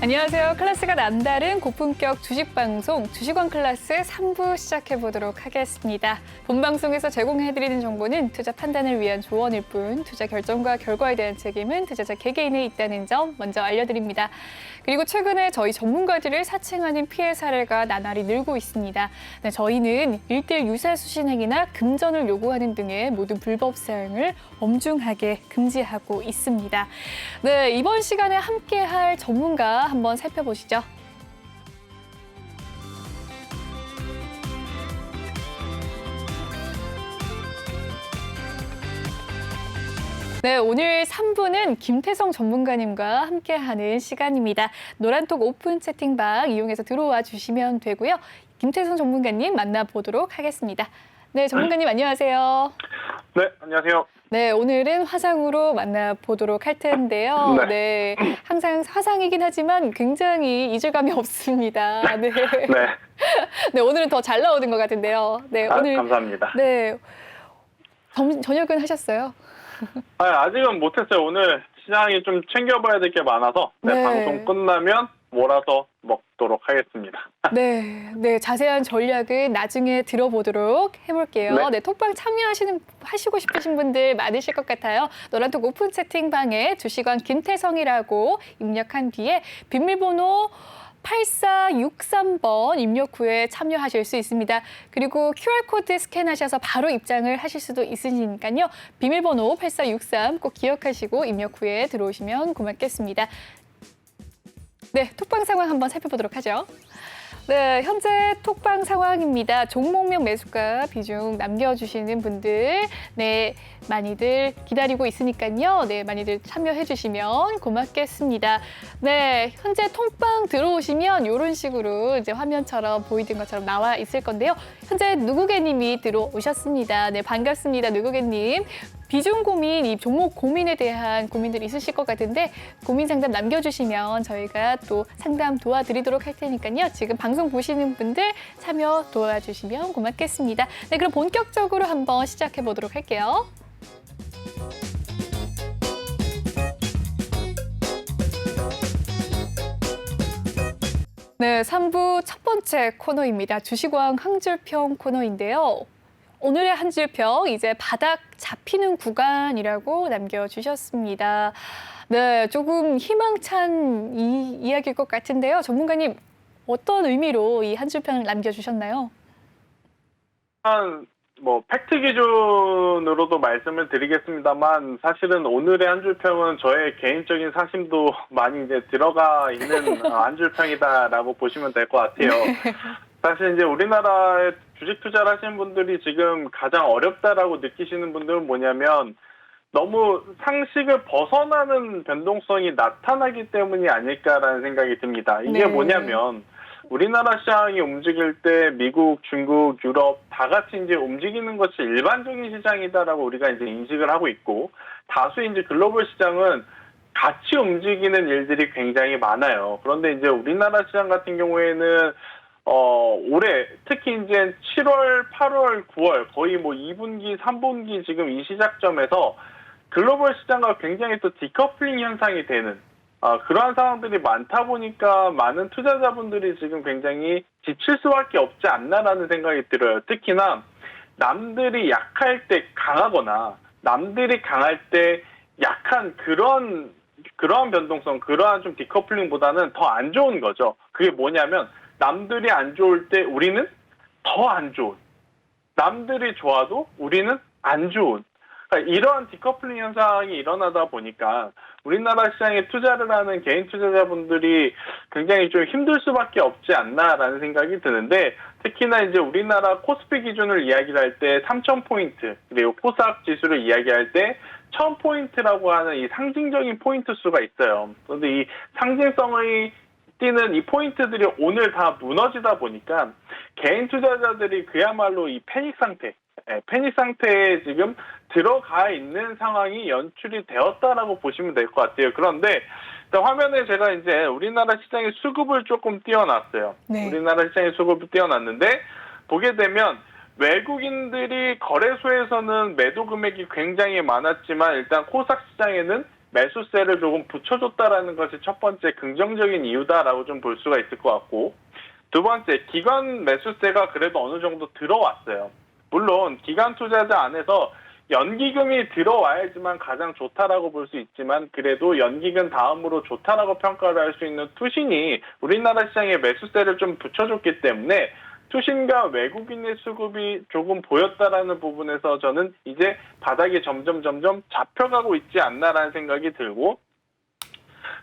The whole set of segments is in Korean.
안녕하세요. 클래스가 남다른 고품격 주식방송 주식원 클래스 3부 시작해보도록 하겠습니다. 본 방송에서 제공해드리는 정보는 투자 판단을 위한 조언일 뿐 투자 결정과 결과에 대한 책임은 투자자 개개인에 있다는 점 먼저 알려드립니다. 그리고 최근에 저희 전문가들을 사칭하는 피해 사례가 나날이 늘고 있습니다. 네, 저희는 1대1 유사수신 행위나 금전을 요구하는 등의 모든 불법 사항을 엄중하게 금지하고 있습니다. 네, 이번 시간에 함께할 전문가 한번 살펴보시죠. 네, 오늘 3부는 김태성 전문가님과 함께하는 시간입니다. 노란톡 오픈 채팅방 이용해서 들어와 주시면 되고요. 김태성 전문가님 만나보도록 하겠습니다. 네, 전문가님 안녕하세요. 네, 안녕하세요. 네, 오늘은 화상으로 만나보도록 할 텐데요. 네, 항상 화상이긴 하지만 굉장히 이질감이 없습니다. 네. 네. 네, 오늘은 더 잘 나오는 것 같은데요. 네, 오늘. 감사합니다. 네. 저녁은 하셨어요? 아직은 못했어요. 오늘 시장이 좀 챙겨봐야 될 게 많아서 네. 방송 끝나면 몰아서 먹도록 하겠습니다. 네, 자세한 전략은 나중에 들어보도록 해볼게요. 네, 톡방 하시고 싶으신 분들 많으실 것 같아요. 노란톡 오픈 채팅방에 주식원 김태성이라고 입력한 뒤에 비밀번호 8463번 입력 후에 참여하실 수 있습니다. 그리고 QR코드 스캔하셔서 바로 입장을 하실 수도 있으니까요. 비밀번호 8463 꼭 기억하시고 입력 후에 들어오시면 고맙겠습니다. 네, 톡방 상황 한번 살펴보도록 하죠. 네, 현재 톡방 상황입니다. 종목명 매수가 비중 남겨주시는 분들, 네, 많이들 기다리고 있으니까요. 네, 많이들 참여해 주시면 고맙겠습니다. 네, 현재 톡방 들어오시면 이런 식으로 이제 화면처럼 보이는 것처럼 나와 있을 건데요. 현재 누구개님이 들어오셨습니다. 네, 반갑습니다, 누구개님. 비중 고민, 이 종목 고민에 대한 고민들이 있으실 것 같은데 고민 상담 남겨주시면 저희가 또 상담 도와드리도록 할 테니까요. 지금 방송 보시는 분들 참여 도와주시면 고맙겠습니다. 네, 그럼 본격적으로 한번 시작해 보도록 할게요. 네, 3부 첫 번째 코너입니다. 주식왕 항줄평 코너인데요. 오늘의 한 줄평 이제 바닥 잡히는 구간이라고 남겨주셨습니다. 네, 조금 희망찬 이야기일 것 같은데요. 전문가님 어떤 의미로 이 한 줄평을 남겨주셨나요? 팩트 기준으로도 말씀을 드리겠습니다만 사실은 오늘의 한 줄평은 저의 개인적인 사심도 많이 이제 들어가 있는 한 줄평이다라고 보시면 될 것 같아요. 사실 이제 우리나라에 주식 투자를 하시는 분들이 지금 가장 어렵다라고 느끼시는 분들은 뭐냐면 너무 상식을 벗어나는 변동성이 나타나기 때문이 아닐까라는 생각이 듭니다. 이게 뭐냐면 우리나라 시장이 움직일 때 미국, 중국, 유럽 다 같이 이제 움직이는 것이 일반적인 시장이다라고 우리가 이제 인식을 하고 있고 다수 이제 글로벌 시장은 같이 움직이는 일들이 굉장히 많아요. 그런데 이제 우리나라 시장 같은 경우에는 올해 특히 이제 7월, 8월, 9월 거의 2분기, 3분기 지금 이 시작점에서 글로벌 시장과 굉장히 또 디커플링 현상이 되는 그러한 상황들이 많다 보니까 많은 투자자분들이 지금 굉장히 지칠 수밖에 없지 않나라는 생각이 들어요. 특히나 남들이 약할 때 강하거나 남들이 강할 때 약한 그러한 변동성, 그러한 좀 디커플링보다는 더 안 좋은 거죠. 그게 뭐냐면 남들이 안 좋을 때 우리는 더 안 좋은, 남들이 좋아도 우리는 안 좋은, 그러니까 이러한 디커플링 현상이 일어나다 보니까 우리나라 시장에 투자를 하는 개인 투자자분들이 굉장히 좀 힘들 수밖에 없지 않나라는 생각이 드는데 특히나 이제 우리나라 코스피 기준을 이야기를 할 때 3,000포인트 그리고 코스닥 지수를 이야기할 때 1,000포인트라고 하는 이 상징적인 포인트 수가 있어요. 그런데 이 상징성의 띄는 이 포인트들이 오늘 다 무너지다 보니까 개인 투자자들이 그야말로 이 패닉 상태에 지금 들어가 있는 상황이 연출이 되었다라고 보시면 될 것 같아요. 그런데 화면에 제가 이제 우리나라 시장의 수급을 조금 띄워놨어요. 우리나라 시장의 수급을 띄워놨는데 보게 되면 외국인들이 거래소에서는 매도 금액이 굉장히 많았지만 일단 코스닥 시장에는 매수세를 조금 붙여줬다라는 것이 첫 번째 긍정적인 이유다라고 좀 볼 수가 있을 것 같고, 두 번째, 기관 매수세가 그래도 어느 정도 들어왔어요. 물론 기관 투자자 안에서 연기금이 들어와야지만 가장 좋다라고 볼 수 있지만, 그래도 연기금 다음으로 좋다라고 평가를 할 수 있는 투신이 우리나라 시장에 매수세를 좀 붙여줬기 때문에 투신과 외국인의 수급이 조금 보였다라는 부분에서 저는 이제 바닥이 점점 잡혀가고 있지 않나라는 생각이 들고,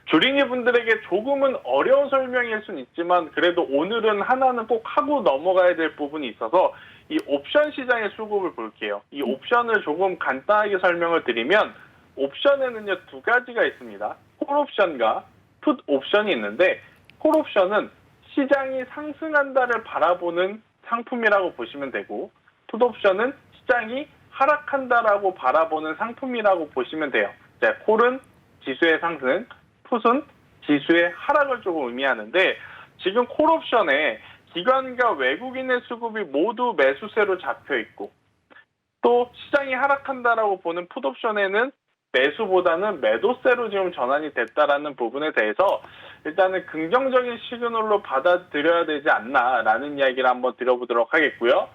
주린이 분들에게 조금은 어려운 설명일 수는 있지만 그래도 오늘은 하나는 꼭 하고 넘어가야 될 부분이 있어서 이 옵션 시장의 수급을 볼게요. 이 옵션을 조금 간단하게 설명을 드리면, 옵션에는요 두 가지가 있습니다. 콜 옵션과 풋 옵션이 있는데, 콜 옵션은 시장이 상승한다를 바라보는 상품이라고 보시면 되고, 풋 옵션은 시장이 하락한다라고 바라보는 상품이라고 보시면 돼요. 자, 콜은 지수의 상승, 풋은 지수의 하락을 조금 의미하는데, 지금 콜 옵션에 기관과 외국인의 수급이 모두 매수세로 잡혀 있고, 또 시장이 하락한다라고 보는 풋 옵션에는 매수보다는 매도세로 지금 전환이 됐다라는 부분에 대해서 일단은 긍정적인 시그널로 받아들여야 되지 않나라는 이야기를 한번 드려보도록 하겠고요.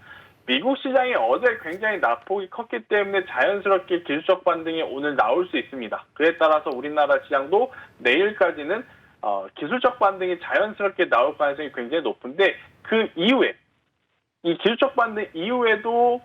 미국 시장이 어제 굉장히 낙폭이 컸기 때문에 자연스럽게 기술적 반등이 오늘 나올 수 있습니다. 그에 따라서 우리나라 시장도 내일까지는 기술적 반등이 자연스럽게 나올 가능성이 굉장히 높은데, 그 이후에 이 기술적 반등 이후에도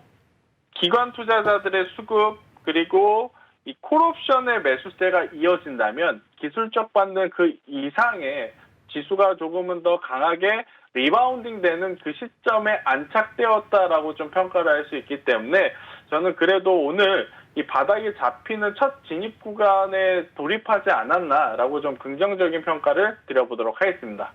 기관 투자자들의 수급 그리고 이 콜옵션의 매수세가 이어진다면 기술적 반등 그 이상의 지수가 조금은 더 강하게 리바운딩 되는 그 시점에 안착되었다라고 좀 평가를 할 수 있기 때문에, 저는 그래도 오늘 이 바닥이 잡히는 첫 진입 구간에 돌입하지 않았나라고 좀 긍정적인 평가를 드려보도록 하겠습니다.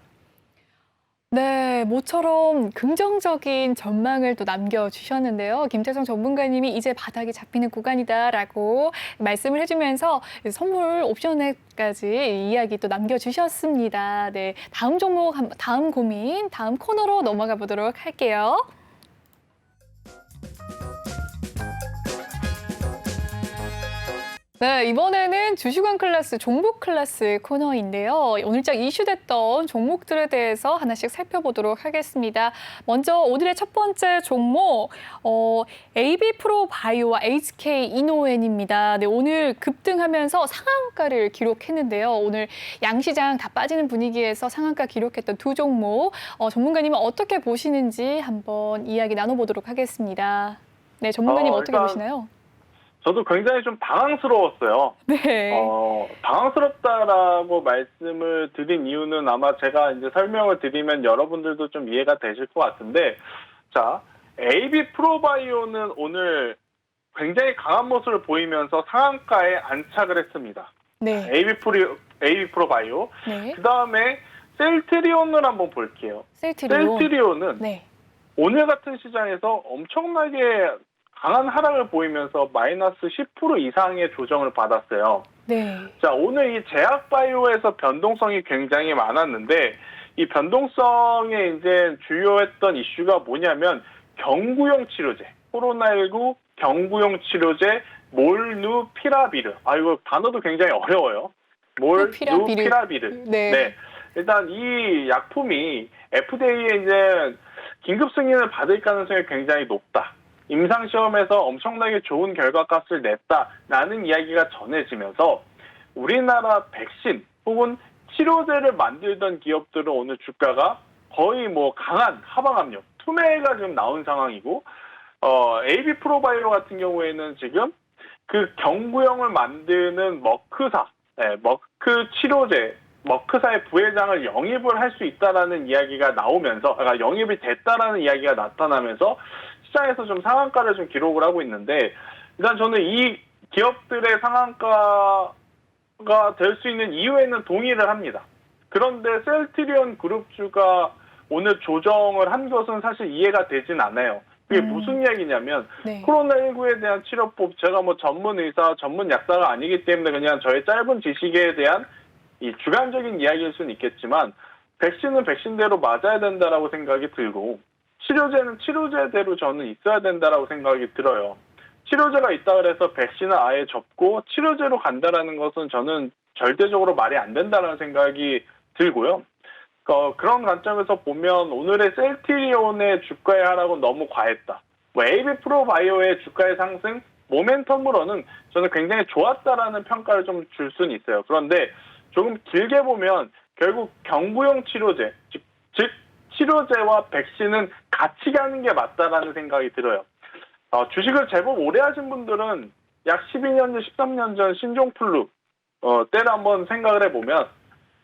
네, 모처럼 긍정적인 전망을 또 남겨주셨는데요. 김태성 전문가님이 이제 바닥이 잡히는 구간이다라고 말씀을 해주면서 선물 옵션에까지 이야기 또 남겨주셨습니다. 네, 다음 종목, 다음 고민, 다음 코너로 넘어가 보도록 할게요. 네, 이번에는 주식왕 클래스, 종목 클래스 코너인데요. 오늘장 이슈됐던 종목들에 대해서 하나씩 살펴보도록 하겠습니다. 먼저 오늘의 첫 번째 종목, AB프로바이오와 HK이노엔입니다. 네, 오늘 급등하면서 상한가를 기록했는데요. 오늘 양시장 다 빠지는 분위기에서 상한가 기록했던 두 종목, 전문가님은 어떻게 보시는지 한번 이야기 나눠보도록 하겠습니다. 네, 전문가님 어떻게 보시나요? 저도 굉장히 좀 당황스러웠어요. 네. 당황스럽다라고 말씀을 드린 이유는 아마 제가 이제 설명을 드리면 여러분들도 좀 이해가 되실 것 같은데, 자, AB프로바이오는 오늘 굉장히 강한 모습을 보이면서 상한가에 안착을 했습니다. 네. AB프로바이오. 네. 그 다음에 셀트리온을 한번 볼게요. 셀트리온은 네. 오늘 같은 시장에서 엄청나게 강한 하락을 보이면서 마이너스 10% 이상의 조정을 받았어요. 네. 자, 오늘 이 제약바이오에서 변동성이 굉장히 많았는데, 이 변동성에 이제 주요했던 이슈가 뭐냐면 경구용 치료제, 코로나19 경구용 치료제 몰누피라비르. 이거 단어도 굉장히 어려워요. 몰누피라비르. 네. 일단 이 약품이 FDA에 이제 긴급 승인을 받을 가능성이 굉장히 높다. 임상시험에서 엄청나게 좋은 결과값을 냈다라는 이야기가 전해지면서 우리나라 백신 혹은 치료제를 만들던 기업들은 오늘 주가가 거의 뭐 강한 하방 압력, 투매가 지금 나온 상황이고, AB프로바이오 같은 경우에는 지금 그 경구용을 만드는 머크사, 머크 치료제, 머크사의 부회장을 영입을 할 수 있다라는 이야기가 나오면서, 영입이 됐다라는 이야기가 나타나면서 시장에서 좀 상한가를 좀 기록을 하고 있는데, 일단 저는 이 기업들의 상한가가 될 수 있는 이유에는 동의를 합니다. 그런데 셀트리온 그룹주가 오늘 조정을 한 것은 사실 이해가 되진 않아요. 그게 무슨 이야기냐면, 네. 코로나19에 대한 치료법, 제가 뭐 전문 의사, 전문 약사가 아니기 때문에 그냥 저의 짧은 지식에 대한 이 주관적인 이야기일 수는 있겠지만, 백신은 백신대로 맞아야 된다라고 생각이 들고, 치료제는 치료제대로 저는 있어야 된다라고 생각이 들어요. 치료제가 있다 그래서 백신을 아예 접고 치료제로 간다라는 것은 저는 절대적으로 말이 안 된다는 생각이 들고요. 그런 관점에서 보면 오늘의 셀트리온의 주가의 하락은 너무 과했다. 뭐 AB 프로바이오의 주가의 상승 모멘텀으로는 저는 굉장히 좋았다라는 평가를 좀 줄 수는 있어요. 그런데 조금 길게 보면 결국 경구용 치료제, 즉 치료제와 백신은 같이 가는 게 맞다라는 생각이 들어요. 주식을 제법 오래 하신 분들은 약 12년 전, 13년 전 신종플루 때를 한번 생각을 해보면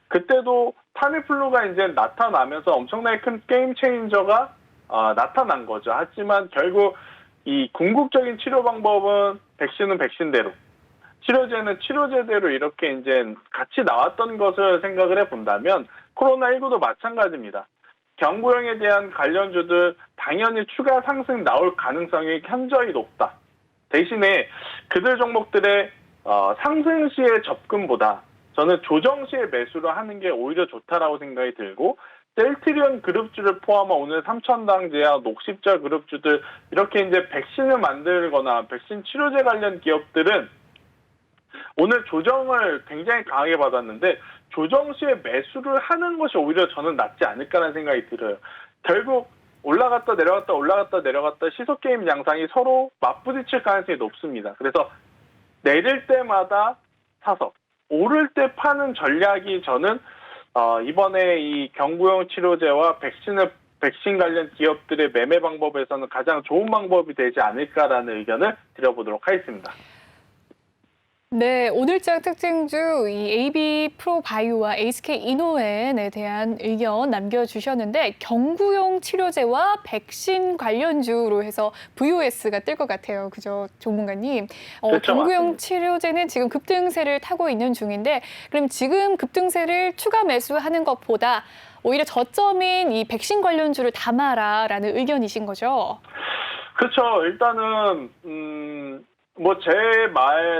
그때도 타미플루가 이제 나타나면서 엄청나게 큰 게임 체인저가 나타난 거죠. 하지만 결국 이 궁극적인 치료 방법은 백신은 백신대로, 치료제는 치료제대로 이렇게 이제 같이 나왔던 것을 생각을 해본다면 코로나19도 마찬가지입니다. 경구용에 대한 관련주들 당연히 추가 상승 나올 가능성이 현저히 높다. 대신에 그들 종목들의 상승 시의 접근보다 저는 조정 시에 매수를 하는 게 오히려 좋다라고 생각이 들고 셀트리온 그룹주를 포함한 오늘 3,000당 제약, 녹십자 그룹주들 이렇게 이제 백신을 만들거나 백신 치료제 관련 기업들은 오늘 조정을 굉장히 강하게 받았는데 조정 시에 매수를 하는 것이 오히려 저는 낫지 않을까라는 생각이 들어요. 결국 올라갔다 내려갔다 올라갔다 내려갔다 시소게임 양상이 서로 맞부딪힐 가능성이 높습니다. 그래서 내릴 때마다 사서 오를 때 파는 전략이 저는 이번에 이 경구용 치료제와 백신 관련 기업들의 매매 방법에서는 가장 좋은 방법이 되지 않을까라는 의견을 드려보도록 하겠습니다. 네, 오늘장 특징주 이 AB 프로바이오와 SK 이노엔에 대한 의견 남겨주셨는데 경구용 치료제와 백신 관련주로 해서 VOS가 뜰 것 같아요. 그죠, 전문가님? 그렇죠, 경구용 맞습니다. 치료제는 지금 급등세를 타고 있는 중인데 그럼 지금 급등세를 추가 매수하는 것보다 오히려 저점인 이 백신 관련주를 담아라라는 의견이신 거죠? 그렇죠. 일단은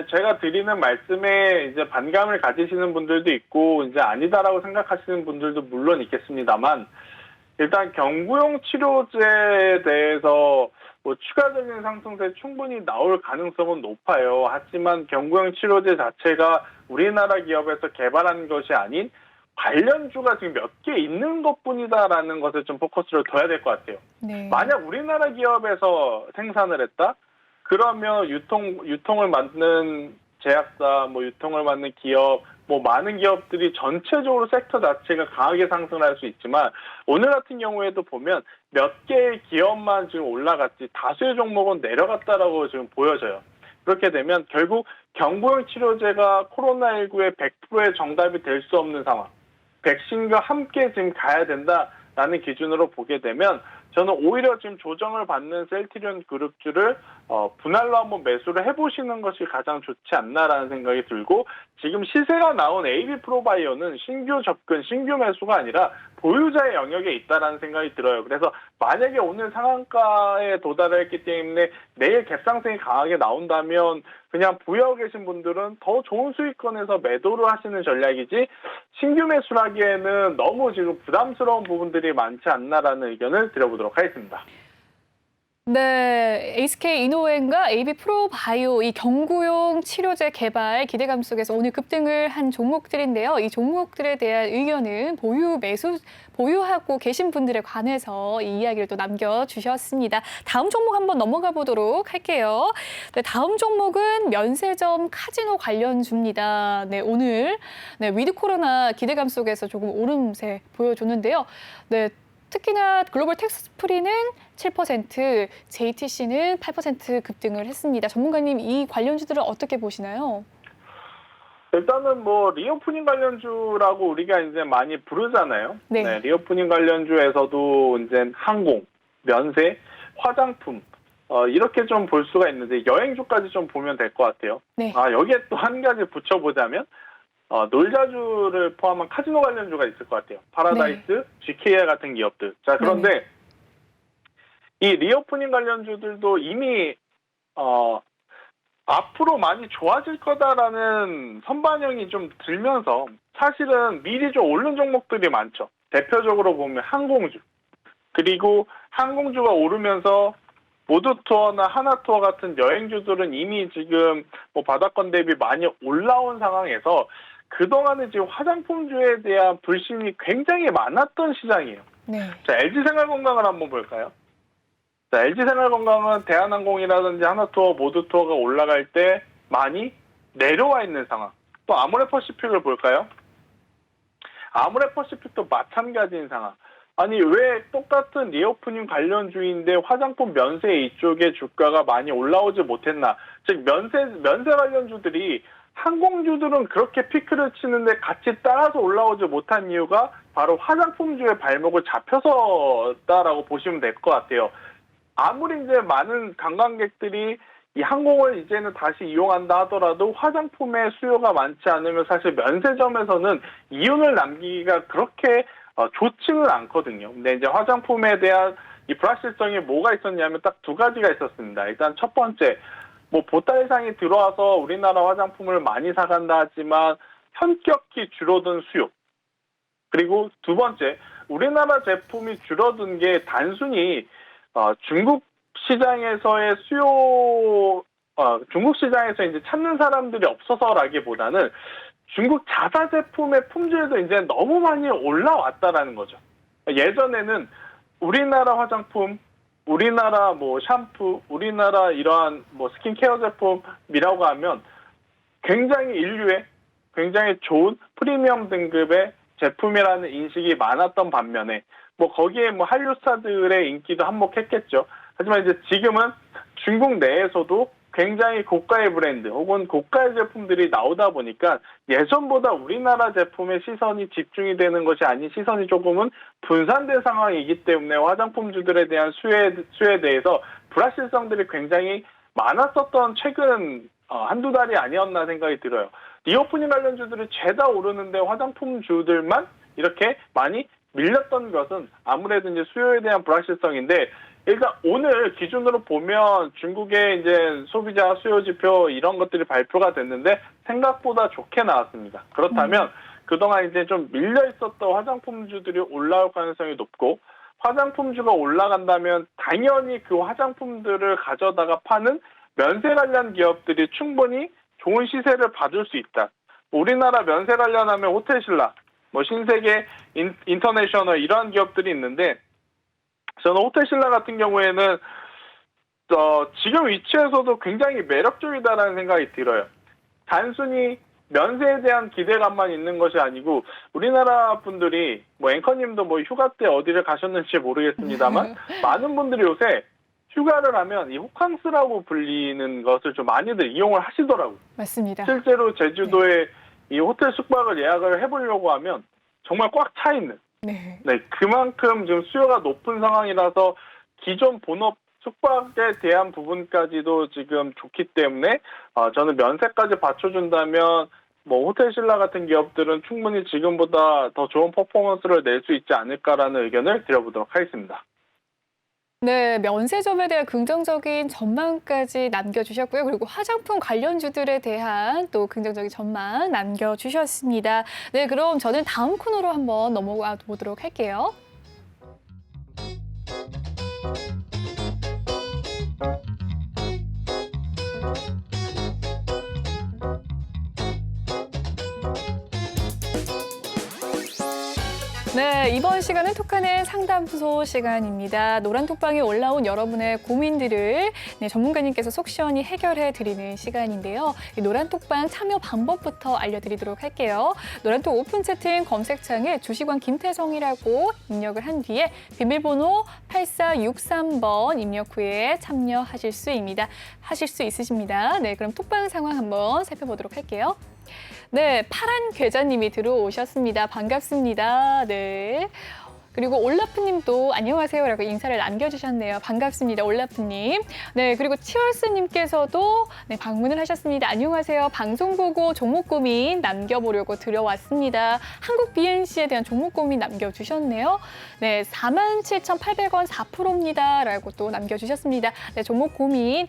제가 드리는 말씀에 이제 반감을 가지시는 분들도 있고 이제 아니다라고 생각하시는 분들도 물론 있겠습니다만 일단 경구용 치료제에 대해서 뭐 추가적인 상승세 충분히 나올 가능성은 높아요. 하지만 경구용 치료제 자체가 우리나라 기업에서 개발한 것이 아닌 관련주가 지금 몇 개 있는 것뿐이다라는 것을 좀 포커스를 둬야 될 것 같아요. 네. 만약 우리나라 기업에서 생산을 했다? 그러면 유통을 맡는 제약사, 뭐 유통을 맡는 기업, 뭐 많은 기업들이 전체적으로 섹터 자체가 강하게 상승할 수 있지만 오늘 같은 경우에도 보면 몇 개의 기업만 지금 올라갔지 다수의 종목은 내려갔다라고 지금 보여져요. 그렇게 되면 결국 경구용 치료제가 코로나19의 100%의 정답이 될 수 없는 상황. 백신과 함께 지금 가야 된다라는 기준으로 보게 되면 저는 오히려 지금 조정을 받는 셀트리온 그룹주를 분할로 한번 매수를 해보시는 것이 가장 좋지 않나라는 생각이 들고 지금 시세가 나온 AB 프로바이오는 신규 접근, 신규 매수가 아니라 보유자의 영역에 있다라는 생각이 들어요. 그래서 만약에 오늘 상한가에 도달했기 때문에 내일 갭상승이 강하게 나온다면 그냥 보유하고 계신 분들은 더 좋은 수익권에서 매도를 하시는 전략이지 신규 매수를 하기에는 너무 지금 부담스러운 부분들이 많지 않나라는 의견을 드려보도록 하겠습니다. 네, SK 이노엔과 AB 프로바이오 이 경구용 치료제 개발 기대감 속에서 오늘 급등을 한 종목들인데요. 이 종목들에 대한 의견은 보유하고 계신 분들에 관해서 이 이야기를 또 남겨주셨습니다. 다음 종목 한번 넘어가 보도록 할게요. 네, 다음 종목은 면세점 카지노 관련주입니다. 네, 오늘 위드 코로나 기대감 속에서 조금 오름세 보여줬는데요. 네. 특히나 글로벌 텍스프리는 7%, JTC는 8% 급등을 했습니다. 전문가님, 이 관련주들을 어떻게 보시나요? 일단은 뭐 리오프닝 관련주라고 우리가 이제 많이 부르잖아요. 네. 리오프닝 관련주에서도 이제 항공, 면세, 화장품 이렇게 좀 볼 수가 있는데 여행주까지 좀 보면 될 것 같아요. 네. 여기에 또 한 가지 붙여보자면 놀자주를 포함한 카지노 관련주가 있을 것 같아요. 파라다이스, GKR 같은 기업들. 자, 그런데 이 리오프닝 관련주들도 이미 앞으로 많이 좋아질 거다라는 선반영이 좀 들면서 사실은 미리 좀 오른 종목들이 많죠. 대표적으로 보면 항공주. 그리고 항공주가 오르면서 모두투어나 하나투어 같은 여행주들은 이미 지금 뭐 바닥권 대비 많이 올라온 상황에서 그동안은 지금 화장품주에 대한 불신이 굉장히 많았던 시장이에요. 네. 자, LG생활건강을 한번 볼까요? 자, LG생활건강은 대한항공이라든지 하나투어, 모두투어가 올라갈 때 많이 내려와 있는 상황. 또 아모레퍼시픽을 볼까요? 아모레퍼시픽도 마찬가지인 상황. 아니 왜 똑같은 리오프닝 관련주인데 화장품 면세 이쪽의 주가가 많이 올라오지 못했나? 즉 면세 관련주들이 항공주들은 그렇게 피크를 치는데 같이 따라서 올라오지 못한 이유가 바로 화장품주의 발목을 잡혀서다라고 보시면 될 것 같아요. 아무리 이제 많은 관광객들이 이 항공을 이제는 다시 이용한다 하더라도 화장품의 수요가 많지 않으면 사실 면세점에서는 이윤을 남기기가 그렇게 좋지는 않거든요. 근데 이제 화장품에 대한 이 불확실성이 뭐가 있었냐면 딱 두 가지가 있었습니다. 일단 첫 번째, 뭐 보따리상이 들어와서 우리나라 화장품을 많이 사간다 하지만 현격히 줄어든 수요. 그리고 두 번째, 우리나라 제품이 줄어든 게 단순히 중국 시장에서의 중국 시장에서 이제 찾는 사람들이 없어서라기보다는 중국 자사 제품의 품질도 이제 너무 많이 올라왔다라는 거죠. 예전에는 우리나라 화장품, 우리나라 뭐 샴푸, 우리나라 이러한 뭐 스킨케어 제품이라고 하면 굉장히 인류의 굉장히 좋은 프리미엄 등급의 제품이라는 인식이 많았던 반면에 뭐 거기에 뭐 한류 스타들의 인기도 한몫했겠죠. 하지만 이제 지금은 중국 내에서도 굉장히 고가의 브랜드 혹은 고가의 제품들이 나오다 보니까 예전보다 우리나라 제품에 시선이 집중이 되는 것이 아닌 시선이 조금은 분산된 상황이기 때문에 화장품주들에 대한 수요에 대해서 불확실성들이 굉장히 많았었던 최근 한두 달이 아니었나 생각이 들어요. 리오프닝 관련주들이 죄다 오르는데 화장품주들만 이렇게 많이 밀렸던 것은 아무래도 이제 수요에 대한 불확실성인데 일단 오늘 기준으로 보면 중국의 이제 소비자 수요 지표 이런 것들이 발표가 됐는데 생각보다 좋게 나왔습니다. 그렇다면 그동안 이제 좀 밀려 있었던 화장품주들이 올라올 가능성이 높고 화장품주가 올라간다면 당연히 그 화장품들을 가져다가 파는 면세 관련 기업들이 충분히 좋은 시세를 받을 수 있다. 우리나라 면세 관련하면 호텔신라, 뭐 신세계, 인터내셔널 이러한 기업들이 있는데 저는 호텔신라 같은 경우에는 지금 위치에서도 굉장히 매력적이다라는 생각이 들어요. 단순히 면세에 대한 기대감만 있는 것이 아니고 우리나라 분들이 뭐 앵커님도 뭐 휴가 때 어디를 가셨는지 모르겠습니다만 많은 분들이 요새 휴가를 하면 이 호캉스라고 불리는 것을 좀 많이들 이용을 하시더라고요. 맞습니다. 실제로 제주도에 이 호텔 숙박을 예약을 해보려고 하면 정말 꽉 차 있는 네. 네, 그만큼 지금 수요가 높은 상황이라서 기존 본업 숙박에 대한 부분까지도 지금 좋기 때문에 저는 면세까지 받쳐준다면 뭐 호텔신라 같은 기업들은 충분히 지금보다 더 좋은 퍼포먼스를 낼 수 있지 않을까라는 의견을 드려보도록 하겠습니다. 네, 면세점에 대한 긍정적인 전망까지 남겨주셨고요. 그리고 화장품 관련주들에 대한 또 긍정적인 전망 남겨주셨습니다. 네, 그럼 저는 다음 코너로 한번 넘어가 보도록 할게요. 네, 이번 시간은 톡하는 상담소 시간입니다. 노란톡방에 올라온 여러분의 고민들을 전문가님께서 속 시원히 해결해 드리는 시간인데요. 이 노란톡방 참여 방법부터 알려드리도록 할게요. 노란톡 오픈 채팅 검색창에 주식왕 김태성이라고 입력을 한 뒤에 비밀번호 8463번 입력 후에 참여하실 수 있으십니다. 네, 그럼 톡방 상황 한번 살펴보도록 할게요. 네, 파란 계좌님이 들어오셨습니다. 반갑습니다. 네. 그리고 올라프님도 안녕하세요라고 인사를 남겨주셨네요. 반갑습니다, 올라프님. 네, 그리고 치얼스님께서도 방문을 하셨습니다. 안녕하세요. 방송 보고 종목 고민 남겨보려고 들어왔습니다. 한국 BNC에 대한 종목 고민 남겨주셨네요. 네, 47,800원 4%입니다라고 또 남겨주셨습니다. 네, 종목 고민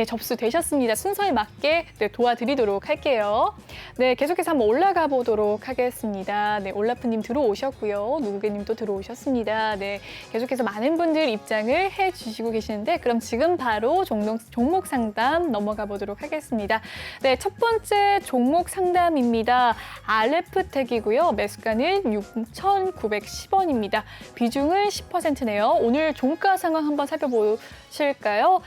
접수되셨습니다. 순서에 맞게 도와드리도록 할게요. 네, 계속해서 한번 올라가 보도록 하겠습니다. 네, 올라프님 들어오셨고요. 누구개님도 들어오셨습니다. 네, 계속해서 많은 분들 입장을 해주시고 계시는데 그럼 지금 바로 종목 상담 넘어가 보도록 하겠습니다. 네, 첫 번째 종목 상담입니다. RF텍이고요. 매수가는 6,910원입니다. 비중은 10%네요. 오늘 종가 상황 한번 살펴보실까요?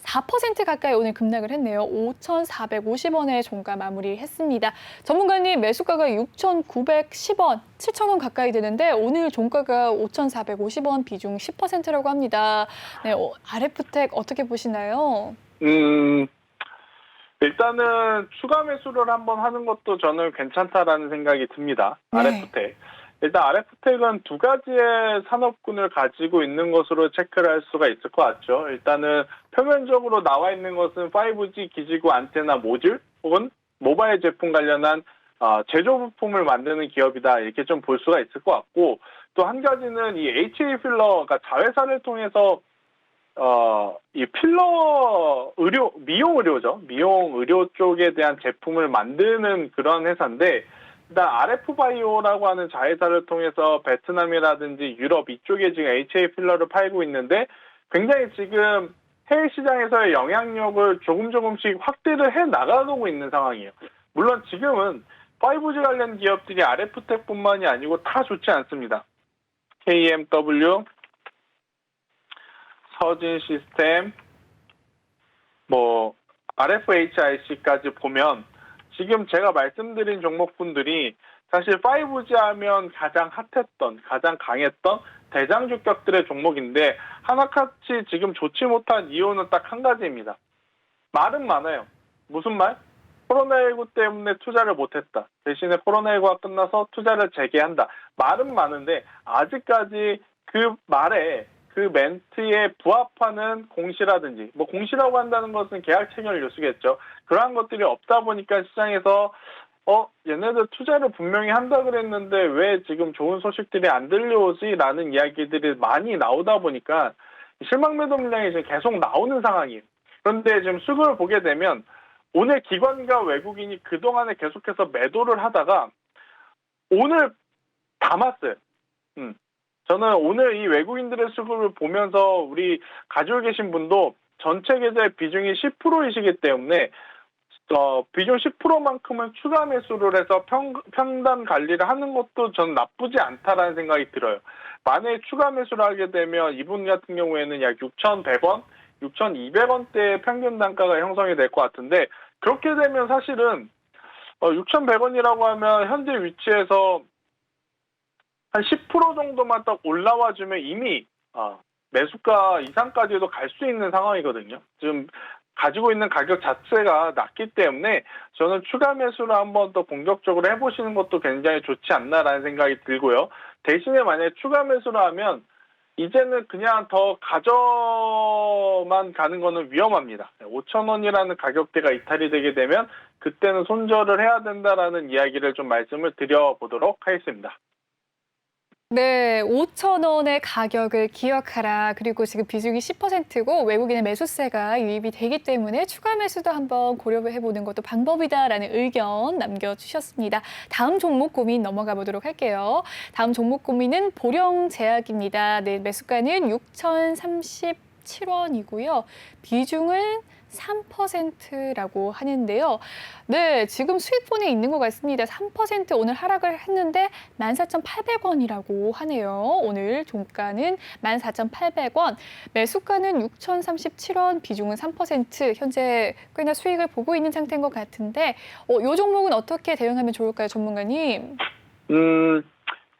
4% 가까이 오늘 급락을 했네요. 5,450원에 종가 마무리했습니다. 전문가님 매수가가 6,910원, 7,000원 가까이 되는데 오늘 종가가 5,450원, 비중 10%라고 합니다. 네, RF텍 어떻게 보시나요? 일단은 추가 매수를 한번 하는 것도 저는 괜찮다라는 생각이 듭니다. 네. RF텍. 일단 RF텍은 두 가지의 산업군을 가지고 있는 것으로 체크를 할 수가 있을 것 같죠. 일단은 표면적으로 나와 있는 것은 5G 기지구 안테나 모듈 혹은 모바일 제품 관련한 제조 부품을 만드는 기업이다 이렇게 좀 볼 수가 있을 것 같고, 또 한 가지는 이 HA 필러가 자회사를 통해서 이 필러 의료, 미용 의료죠. 미용 의료 쪽에 대한 제품을 만드는 그런 회사인데, 일단 RF바이오라고 하는 자회사를 통해서 베트남이라든지 유럽 이쪽에 지금 HA 필러를 팔고 있는데 굉장히 지금 해외 시장에서의 영향력을 조금씩 확대를 해 나가고 있는 상황이에요. 물론 지금은 5G 관련 기업들이 RF텍뿐만이 아니고 다 좋지 않습니다. KMW, 서진 시스템, RFHIC까지 보면 지금 제가 말씀드린 종목분들이 사실 5G 하면 가장 핫했던, 가장 강했던 대장주격들의 종목인데 하나같이 지금 좋지 못한 이유는 딱 한 가지입니다. 말은 많아요. 무슨 말? 코로나19 때문에 투자를 못했다. 대신에 코로나19가 끝나서 투자를 재개한다. 말은 많은데 아직까지 그 말에 그 멘트에 부합하는 공시라든지, 공시라고 한다는 것은 계약 체결 뉴스겠죠. 그러한 것들이 없다 보니까 시장에서 얘네들 투자를 분명히 한다 그랬는데 왜 지금 좋은 소식들이 안 들려오지? 라는 이야기들이 많이 나오다 보니까 실망 매도 물량이 지금 계속 나오는 상황이에요. 그런데 지금 수급을 보게 되면 오늘 기관과 외국인이 그동안에 계속해서 매도를 하다가 오늘 담았어요. 저는 오늘 이 외국인들의 수급을 보면서 우리 가지고 계신 분도 전체 계좌의 비중이 10%이시기 때문에 비중 10%만큼은 추가 매수를 해서 평단 관리를 하는 것도 전 나쁘지 않다라는 생각이 들어요. 만약에 추가 매수를 하게 되면 이분 같은 경우에는 약 6,100원, 6,200원대의 평균 단가가 형성이 될 것 같은데, 그렇게 되면 사실은 6,100원이라고 하면 현재 위치에서 한 10% 정도만 딱 올라와주면 이미 매수가 이상까지도 갈 수 있는 상황이거든요. 지금 가지고 있는 가격 자체가 낮기 때문에 저는 추가 매수를 한번 더 공격적으로 해보시는 것도 굉장히 좋지 않나라는 생각이 들고요. 대신에 만약에 추가 매수를 하면 이제는 그냥 더 가져만 가는 거는 위험합니다. 5,000원이라는 가격대가 이탈이 되게 되면 그때는 손절을 해야 된다라는 이야기를 좀 말씀을 드려보도록 하겠습니다. 네, 5,000원의 가격을 기억하라. 그리고 지금 비중이 10%고 외국인의 매수세가 유입이 되기 때문에 추가 매수도 한번 고려해보는 것도 방법이다라는 의견 남겨주셨습니다. 다음 종목 고민 넘어가 보도록 할게요. 다음 종목 고민은 보령제약입니다. 네, 매수가는 6,037원이고요. 비중은 3%라고 하는데요. 네, 지금 수익권에 있는 것 같습니다. 3% 오늘 하락을 했는데 14,800원이라고 하네요. 오늘 종가는 14,800원, 매수가는 6,037원, 비중은 3%, 현재 꽤나 수익을 보고 있는 상태인 것 같은데 이 종목은 어떻게 대응하면 좋을까요, 전문가님?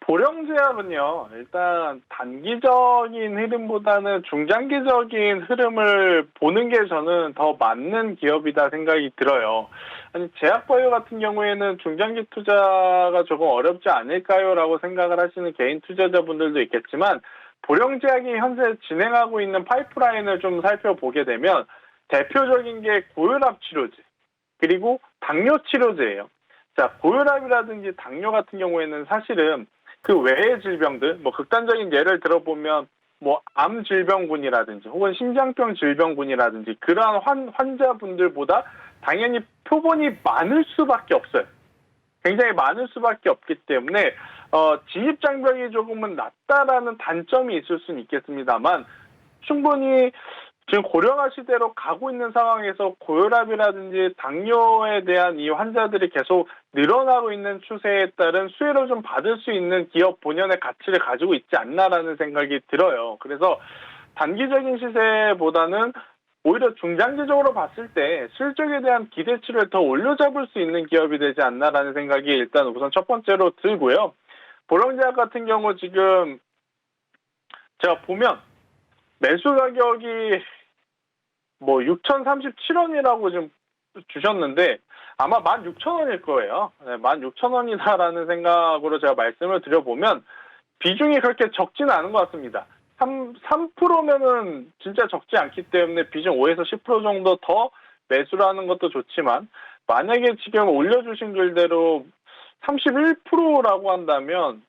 보령제약은요, 일단 단기적인 흐름보다는 중장기적인 흐름을 보는 게 저는 더 맞는 기업이다 생각이 들어요. 아니, 제약바이오 같은 경우에는 중장기 투자가 조금 어렵지 않을까요? 라고 생각을 하시는 개인 투자자분들도 있겠지만, 보령제약이 현재 진행하고 있는 파이프라인을 좀 살펴보게 되면 대표적인 게 고혈압 치료제, 그리고 당뇨 치료제예요. 자, 고혈압이라든지 당뇨 같은 경우에는 사실은 그 외의 질병들, 극단적인 예를 들어보면 암 질병군이라든지 혹은 심장병 질병군이라든지 그러한 환자분들보다 당연히 표본이 많을 수밖에 없어요. 굉장히 많을 수밖에 없기 때문에 진입 장벽이 조금은 낮다라는 단점이 있을 수는 있겠습니다만 충분히 지금 고령화 시대로 가고 있는 상황에서 고혈압이라든지 당뇨에 대한 이 환자들이 계속 늘어나고 있는 추세에 따른 수혜를 좀 받을 수 있는 기업 본연의 가치를 가지고 있지 않나라는 생각이 들어요. 그래서 단기적인 시세보다는 오히려 중장기적으로 봤을 때 실적에 대한 기대치를 더 올려잡을 수 있는 기업이 되지 않나라는 생각이 일단 우선 첫 번째로 들고요. 보령제약 같은 경우 지금 제가 보면 매수 가격이 뭐 6,037원이라고 좀 주셨는데 아마 16,000원일 거예요. 네, 16,000원이다라는 생각으로 제가 말씀을 드려보면 비중이 그렇게 적지는 않은 것 같습니다. 3%면은 진짜 적지 않기 때문에 비중 5에서 10% 정도 더 매수를 하는 것도 좋지만 만약에 지금 올려주신 글대로 31%라고 한다면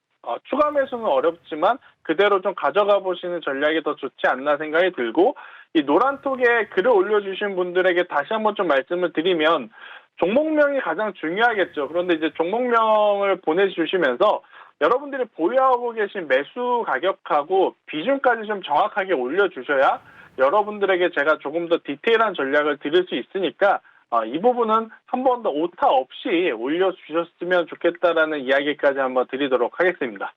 추가 매수는 어렵지만 그대로 좀 가져가 보시는 전략이 더 좋지 않나 생각이 들고 이 노란톡에 글을 올려주신 분들에게 다시 한번 좀 말씀을 드리면 종목명이 가장 중요하겠죠. 그런데 이제 종목명을 보내주시면서 여러분들이 보유하고 계신 매수 가격하고 비중까지 좀 정확하게 올려주셔야 여러분들에게 제가 조금 더 디테일한 전략을 드릴 수 있으니까 이 부분은 한 번 더 오타 없이 올려주셨으면 좋겠다라는 이야기까지 한번 드리도록 하겠습니다.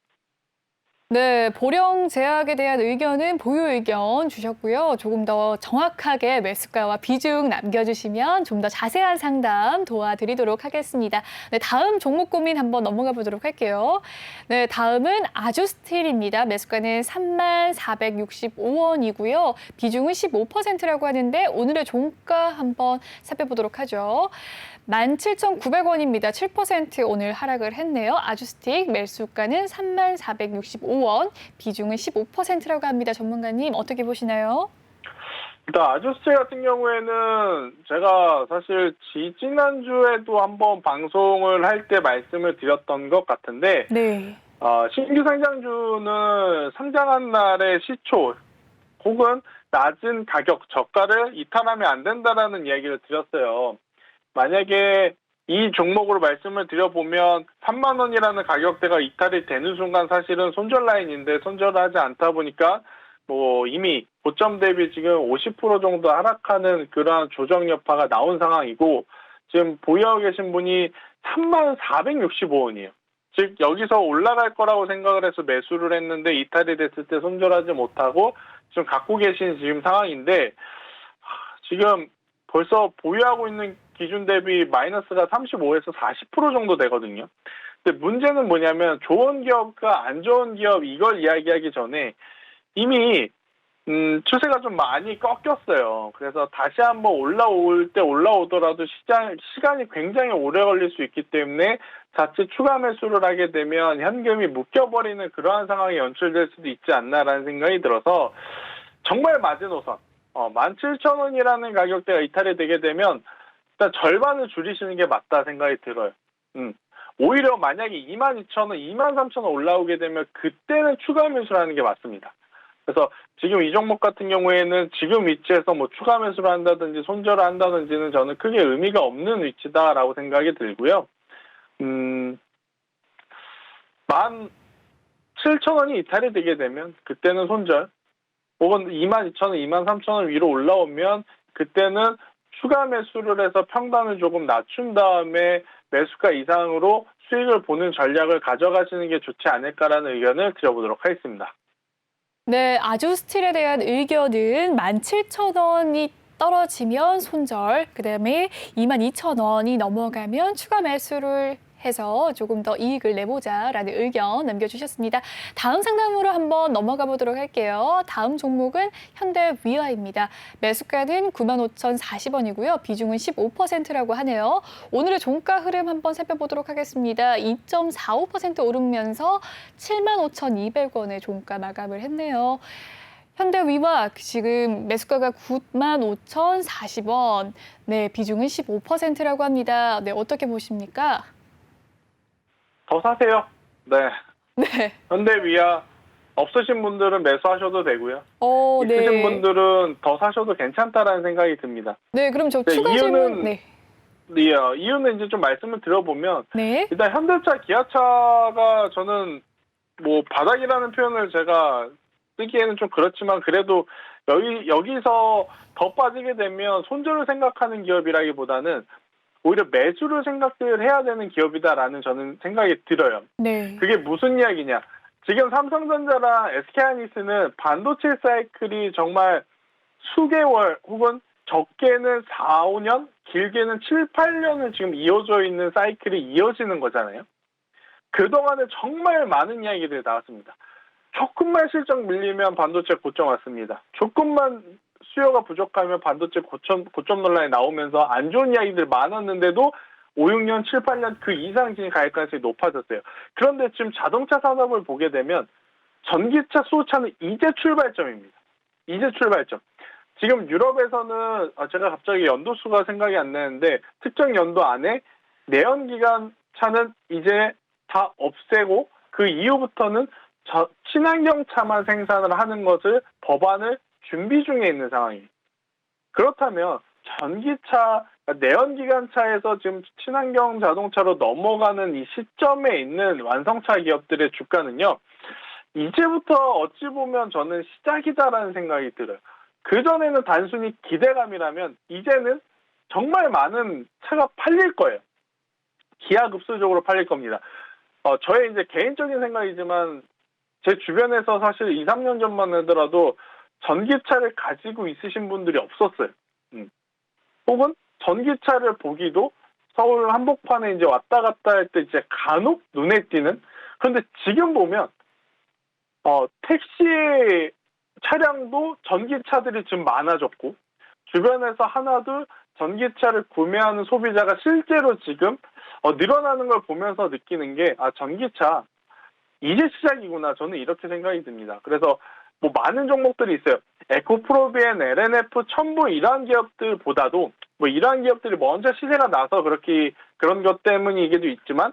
네, 보령제약에 대한 의견은 보유 의견 주셨고요. 조금 더 정확하게 매수가와 비중 남겨주시면 좀 더 자세한 상담 도와드리도록 하겠습니다. 네, 다음 종목 고민 한번 넘어가 보도록 할게요. 네, 다음은 아주스틸입니다. 매수가는 34,465원이고요. 비중은 15%라고 하는데 오늘의 종가 한번 살펴보도록 하죠. 17,900원입니다. 7% 오늘 하락을 했네요. 아주스틱 매수가는 34,465원, 비중은 15%라고 합니다. 전문가님 어떻게 보시나요? 일단 아주스틸 같은 경우에는 제가 사실 지난주에도 한번 방송을 할 때 말씀을 드렸던 것 같은데 네. 신규 상장주는 상장한 날의 시초 혹은 낮은 가격, 저가를 이탈하면 안 된다라는 이야기를 드렸어요. 만약에 이 종목으로 말씀을 드려보면 3만 원이라는 가격대가 이탈이 되는 순간 사실은 손절 라인인데 손절을 하지 않다 보니까 뭐 이미 고점 대비 지금 50% 정도 하락하는 그러한 조정 여파가 나온 상황이고 지금 보유하고 계신 분이 34,465원이에요. 즉 여기서 올라갈 거라고 생각을 해서 매수를 했는데 이탈이 됐을 때 손절하지 못하고 지금 갖고 계신 지금 상황인데 지금 벌써 보유하고 있는 기준 대비 마이너스가 35에서 40% 정도 되거든요. 근데 문제는 뭐냐면 좋은 기업과 안 좋은 기업 이걸 이야기하기 전에 이미 추세가 좀 많이 꺾였어요. 그래서 다시 한번 올라올 때 올라오더라도 시간이 굉장히 오래 걸릴 수 있기 때문에 자칫 추가 매수를 하게 되면 현금이 묶여버리는 그러한 상황이 연출될 수도 있지 않나라는 생각이 들어서 정말 마지노선 17,000원이라는 가격대가 이탈이 되게 되면 일단 절반을 줄이시는 게 맞다 생각이 들어요. 오히려 만약에 22,000원, 23,000원 올라오게 되면 그때는 추가 매수를 하는 게 맞습니다. 그래서 지금 이 종목 같은 경우에는 지금 위치에서 뭐 추가 매수를 한다든지 손절을 한다든지는 저는 크게 의미가 없는 위치다라고 생각이 들고요. 17,000원이 이탈이 되게 되면 그때는 손절 혹은 22,000원, 23,000원 위로 올라오면 그때는 추가 매수를 해서 평단을 조금 낮춘 다음에 매수가 이상으로 수익을 보는 전략을 가져가시는 게 좋지 않을까라는 의견을 드려보도록 하겠습니다. 네, 아주스틸에 대한 의견은 17,000원이 떨어지면 손절, 그다음에 22,000원이 넘어가면 추가 매수를 해서 조금 더 이익을 내보자라는 의견 남겨주셨습니다. 다음 상담으로 한번 넘어가 보도록 할게요. 다음 종목은 현대위아입니다. 매수가는 95,040원이고요. 비중은 15%라고 하네요. 오늘의 종가 흐름 한번 살펴보도록 하겠습니다. 2.45% 오르면서 75,200원의 종가 마감을 했네요. 현대위아 지금 매수가가 95,040원, 네, 비중은 15%라고 합니다. 네, 어떻게 보십니까? 더 사세요. 네. 네. 현대위아 없으신 분들은 매수하셔도 되고요. 있으신 네. 분들은 더 사셔도 괜찮다라는 생각이 듭니다. 네, 그럼 저 네, 추가 질문. 네. 이유는 이제 좀 말씀을 드려보면 네. 일단 현대차, 기아차가 저는 뭐 바닥이라는 표현을 제가 쓰기에는 좀 그렇지만 그래도 여기서 더 빠지게 되면 손절을 생각하는 기업이라기보다는 오히려 매수를 생각을 해야 되는 기업이다라는 저는 생각이 들어요. 네. 그게 무슨 이야기냐? 지금 삼성전자랑 SK하이닉스는 반도체 사이클이 정말 수개월 혹은 적게는 4, 5년, 길게는 7, 8년을 지금 이어져 있는 사이클이 이어지는 거잖아요. 그동안에 정말 많은 이야기들이 나왔습니다. 조금만 실적 밀리면 반도체 고점 왔습니다. 조금만 수요가 부족하면 반도체 고점 논란이 나오면서 안 좋은 이야기들 많았는데도 5, 6년, 7, 8년 그 이상 지금 갈 가능성이 높아졌어요. 그런데 지금 자동차 산업을 보게 되면 전기차, 수소차는 이제 출발점입니다. 이제 출발점. 지금 유럽에서는 제가 갑자기 연도수가 생각이 안 나는데 특정 연도 안에 내연기관 차는 이제 다 없애고 그 이후부터는 친환경 차만 생산을 하는 것을 법안을 준비 중에 있는 상황입니다. 그렇다면 전기차, 내연기관 차에서 지금 친환경 자동차로 넘어가는 이 시점에 있는 완성차 기업들의 주가는요. 이제부터 어찌 보면 저는 시작이다라는 생각이 들어요. 그전에는 단순히 기대감이라면 이제는 정말 많은 차가 팔릴 거예요. 기하급수적으로 팔릴 겁니다. 저의 이제 개인적인 생각이지만 제 주변에서 사실 2, 3년 전만 하더라도 전기차를 가지고 있으신 분들이 없었어요. 혹은 전기차를 보기도 서울 한복판에 이제 왔다 갔다 할 때 이제 간혹 눈에 띄는. 그런데 지금 보면 택시 차량도 전기차들이 지금 많아졌고 주변에서 하나둘 전기차를 구매하는 소비자가 실제로 지금 늘어나는 걸 보면서 느끼는 게 전기차 이제 시작이구나. 저는 이렇게 생각이 듭니다. 그래서 뭐 많은 종목들이 있어요. 에코프로비엔, LNF, 첨부 이러한 기업들보다도 뭐 이러한 기업들이 먼저 시세가 나서 그런 것 때문이기도 있지만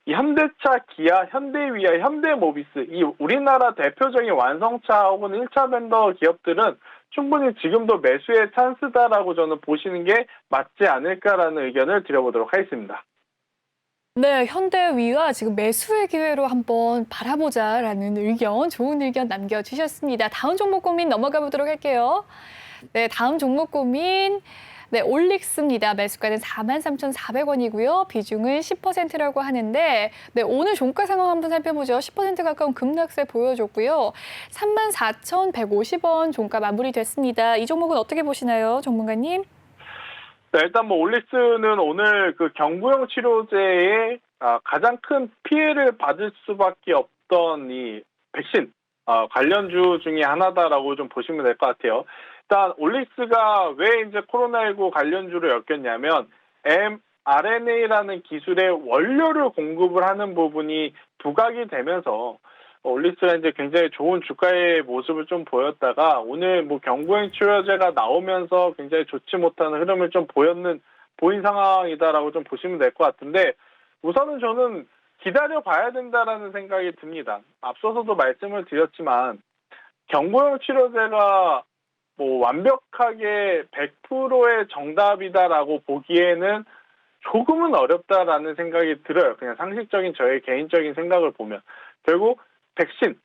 이 현대차, 기아, 현대위아, 현대모비스 이 우리나라 대표적인 완성차 혹은 1차 벤더 기업들은 충분히 지금도 매수의 찬스다라고 저는 보시는 게 맞지 않을까라는 의견을 드려보도록 하겠습니다. 네, 현대위와 지금 매수의 기회로 한번 바라보자라는 의견, 좋은 의견 남겨주셨습니다. 다음 종목 고민 넘어가 보도록 할게요. 네, 다음 종목 고민. 네, 올릭스입니다. 매수가는 43,400원이고요. 비중은 10%라고 하는데 네, 오늘 종가 상황 한번 살펴보죠. 10% 가까운 급락세 보여줬고요. 34,150원 종가 마무리됐습니다. 이 종목은 어떻게 보시나요, 전문가님? 네, 일단 뭐 올릭스는 오늘 그 경구용 치료제에 가장 큰 피해를 받을 수밖에 없던 이 백신 관련주 중에 하나다라고 좀 보시면 될 것 같아요. 일단 올릭스가 왜 이제 코로나19 관련주로 엮였냐면 mRNA라는 기술의 원료를 공급을 하는 부분이 부각이 되면서 올릭스가 이제 굉장히 좋은 주가의 모습을 좀 보였다가 오늘 뭐 경구용 치료제가 나오면서 굉장히 좋지 못한 흐름을 좀 보인 상황이다라고 좀 보시면 될 것 같은데 우선은 저는 기다려 봐야 된다라는 생각이 듭니다. 앞서서도 말씀을 드렸지만 경구용 치료제가 뭐 완벽하게 100%의 정답이다라고 보기에는 조금은 어렵다라는 생각이 들어요. 그냥 상식적인 저의 개인적인 생각을 보면 결국 백신,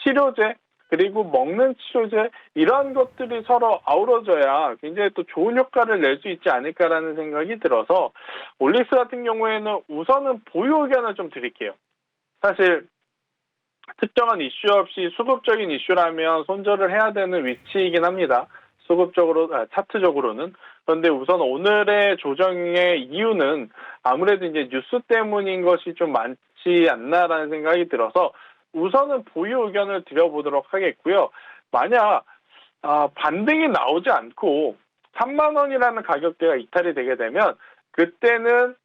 치료제, 그리고 먹는 치료제 이런 것들이 서로 아우러져야 굉장히 또 좋은 효과를 낼 수 있지 않을까라는 생각이 들어서 올릭스 같은 경우에는 우선은 보유 의견을 좀 드릴게요. 사실 특정한 이슈 없이 수급적인 이슈라면 손절을 해야 되는 위치이긴 합니다. 차트적으로는. 그런데 우선 오늘의 조정의 이유는 아무래도 이제 뉴스 때문인 것이 좀 많지 않나라는 생각이 들어서 우선은 보유 의견을 드려보도록 하겠고요. 만약 반등이 나오지 않고 3만 원이라는 가격대가 이탈이 되게 되면 그때는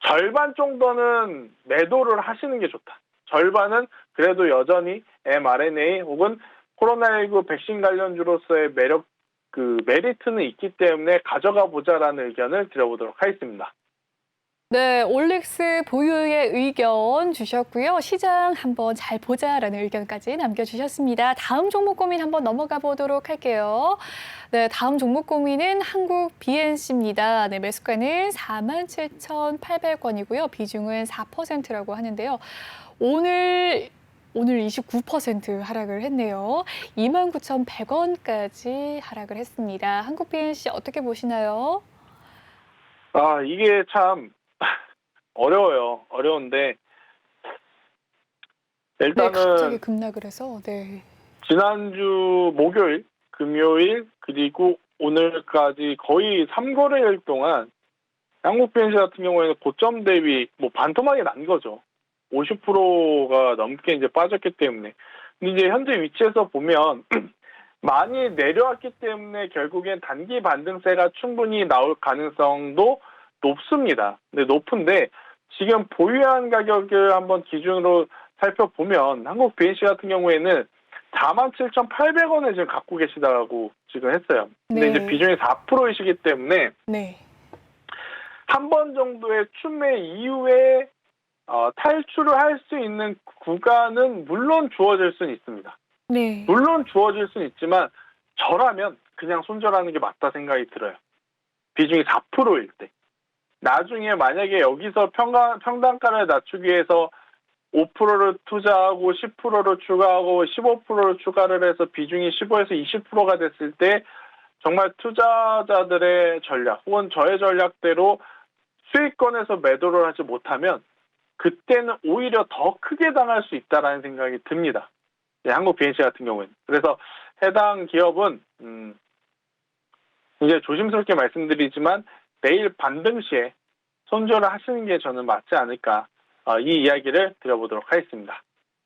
절반 정도는 매도를 하시는 게 좋다. 절반은 그래도 여전히 mRNA 혹은 코로나19 백신 관련주로서의 메리트는 있기 때문에 가져가 보자라는 의견을 드려보도록 하겠습니다. 네, 올릭스 보유의 의견 주셨고요. 시장 한번 잘 보자라는 의견까지 남겨주셨습니다. 다음 종목 고민 한번 넘어가 보도록 할게요. 네, 다음 종목 고민은 한국 BNC입니다. 네, 매수가는 47,800원이고요. 비중은 4%라고 하는데요. 오늘 29% 하락을 했네요. 29,100원까지 하락을 했습니다. 한국 BNC 어떻게 보시나요? 이게 참 어려워요. 어려운데 네, 갑자기 일단은 급락을 해서 네. 지난주 목요일, 금요일 그리고 오늘까지 거의 3거래일 동안 한국 BNC 같은 경우에는 고점 대비 뭐 반토막이 난 거죠. 50%가 넘게 이제 빠졌기 때문에. 근데 이제 현재 위치에서 보면 많이 내려왔기 때문에 결국엔 단기 반등세가 충분히 나올 가능성도 높습니다. 근데 높은데 지금 보유한 가격을 한번 기준으로 살펴보면 한국 BNC 같은 경우에는 47,800원에 지금 갖고 계시다고 지금 했어요. 근데 네. 이제 비중이 4%이시기 때문에 네. 한 번 정도의 추매 이후에 탈출을 할 수 있는 구간은 물론 주어질 수는 있습니다. 네. 물론 주어질 수는 있지만 저라면 그냥 손절하는 게 맞다 생각이 들어요. 비중이 4%일 때. 나중에 만약에 여기서 평단가를 낮추기 위해서 5%를 투자하고 10%를 추가하고 15%를 추가를 해서 비중이 15에서 20%가 됐을 때 정말 투자자들의 전략 혹은 저의 전략대로 수익권에서 매도를 하지 못하면 그때는 오히려 더 크게 당할 수 있다라는 생각이 듭니다. 네, 한국 BNC 같은 경우에는. 그래서 해당 기업은 이제 조심스럽게 말씀드리지만 내일 반등 시에 손절을 하시는 게 저는 맞지 않을까 이 이야기를 드려보도록 하겠습니다.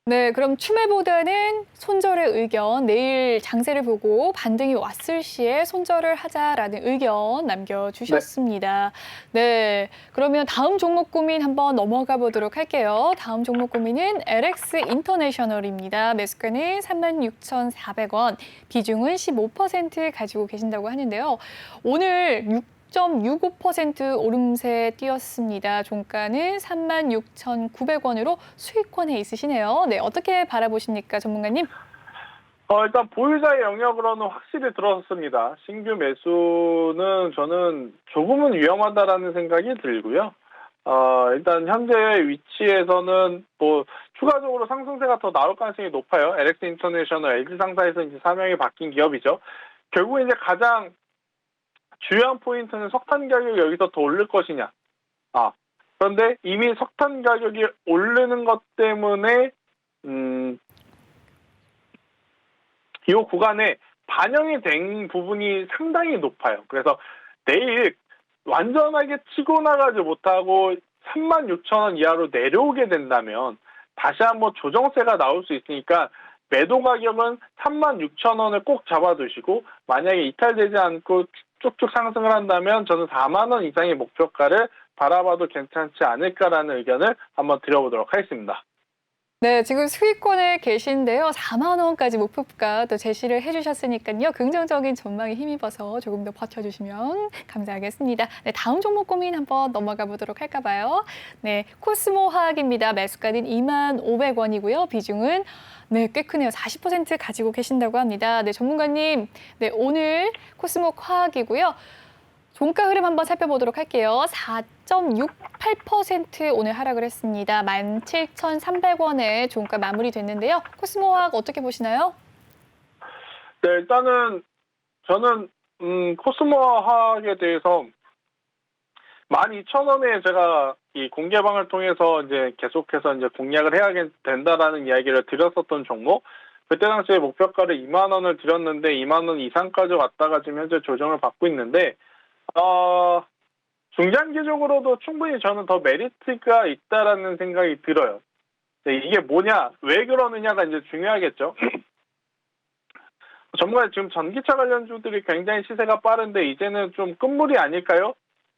네, 그럼 추매보다는 손절의 의견, 내일 장세를 보고 반등이 왔을 시에 손절을 하자라는 의견 남겨주셨습니다. 네, 그러면 다음 종목 고민 한번 넘어가 보도록 할게요. 다음 종목 고민은 LX 인터내셔널입니다. 매수가는 36,400원, 비중은 15% 가지고 계신다고 하는데요. 오늘 6.65% 오름세 띄었습니다. 종가는 36,900원으로 수익권에 있으시네요. 네, 어떻게 바라보십니까, 전문가님? 일단 보유자의 영역으로는 확실히 들어섰습니다. 신규 매수는 저는 조금은 위험하다라는 생각이 들고요. 일단 현재 위치에서는 뭐 추가적으로 상승세가 더 나올 가능성이 높아요. LX 인터내셔널 LG상사에서 이제 사명이 바뀐 기업이죠. 결국 이제 가장 주요한 포인트는 석탄 가격이 여기서 더 오를 것이냐. 그런데 이미 석탄 가격이 오르는 것 때문에 이 구간에 반영이 된 부분이 상당히 높아요. 그래서 내일 완전하게 치고 나가지 못하고 36,000원 이하로 내려오게 된다면 다시 한번 조정세가 나올 수 있으니까 매도 가격은 36,000원을 꼭 잡아두시고 만약에 이탈되지 않고 쭉쭉 상승을 한다면 저는 4만 원 이상의 목표가를 바라봐도 괜찮지 않을까라는 의견을 한번 드려보도록 하겠습니다. 네, 지금 수익권에 계신데요. 4만 원까지 목표가 또 제시를 해주셨으니까요. 긍정적인 전망에 힘입어서 조금 더 버텨주시면 감사하겠습니다. 네, 다음 종목 고민 한번 넘어가 보도록 할까 봐요. 네, 코스모 화학입니다. 매수가는 25,500원이고요. 비중은 네, 꽤 크네요. 40% 가지고 계신다고 합니다. 네, 전문가님, 네, 오늘 코스모 화학이고요. 종가 흐름 한번 살펴보도록 할게요. 4.68% 오늘 하락을 했습니다. 17,300원에 종가 마무리됐는데요. 코스모화학 어떻게 보시나요? 네, 일단은 저는 코스모화학에 대해서 12,000원에 제가 이 공개방을 통해서 이제 계속해서 이제 공략을 해야 된다라는 이야기를 드렸었던 종목. 그때 당시에 목표가를 2만 원을 드렸는데 2만 원 이상까지 왔다가 지금 현재 조정을 받고 있는데 중장기적으로도 충분히 저는 더 메리트가 있다라는 생각이 들어요. 네, 이게 뭐냐, 왜 그러느냐가 이제 중요하겠죠. 전문가 지금 전기차 관련주들이 굉장히 시세가 빠른데 이제는 좀 끝물이 아닐까요?